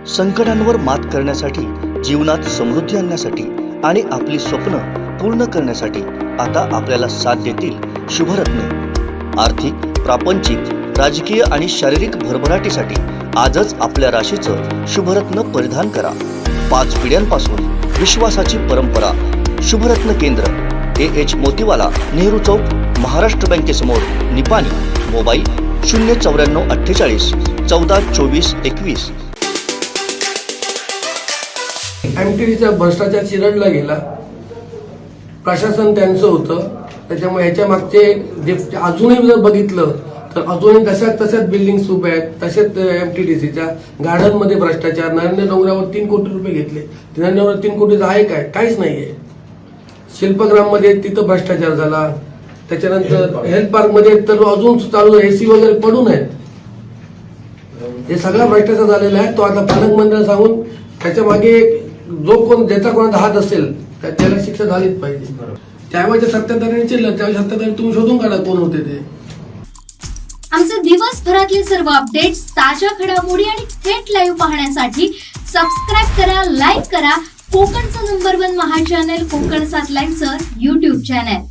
संकटांवर मात करण्यासाठी, जीवनात समृद्धी आणण्यासाठी आणि आपली स्वप्न पूर्ण करण्यासाठी आता आपल्याला साथ देतील शुभरत्न। आर्थिक, प्रापंचिक, राजकीय आणि शारीरिक भरभराटीसाठी आजच आपल्या राशीचं शुभरत्न परिधान करा। 5 पिढ्यांपासून विश्वासाची परंपरा। शुभरत्न केंद्र AH मोतीवाला, नेहरू चौक, महाराष्ट्र बँकेसमोर, निपाणी। मोबाईल 09448 14 24 21। MTDचा भ्रष्टाचार चिरडला गेला, प्रशासन त्यांचं होतं, त्याच्यामुळे ह्याच्या मागचे जे अजूनही जर बघितलं तर अजूनही तशाच बिल्डिंग्स उभ्या आहेत, तसेच MTDCच्या गार्डनमध्ये भ्रष्टाचार। नरेंद्र डोंगरावर 3 कोटी रुपये घेतले, नरेंद्रवर 3 कोटीचं आहे काय? काहीच नाहीये। शिल्पग्राममध्ये तिथं भ्रष्टाचार झाला, त्याच्यानंतर हेल्थ पार्कमध्ये तर अजून चालू AC वगैरे पडून आहेत। हे सगळा भ्रष्टाचार झालेला आहे। तो आता पालकमंत्र्यांना सांगून त्याच्या मागे जो कोण ज्याचा कोणाचा हात असेल त्याला शिक्षा झालीच पाहिजे। त्यावेळेच्या सत्ताधाऱ्यांनी चिरलं, त्यावेळेस सत्ताधारी तुम्ही शोधून काढा कोण होते ते। आमचे दिवसभरातले सर्व अपडेट्स, ताज्या घडामोडी आणि थेट लाईव्ह पाहण्यासाठी सबस्क्राईब करा, लाईक करा कोकणचं नंबर 1 महा चॅनल कोकण 7 लाईव्हचं YouTube चॅनल।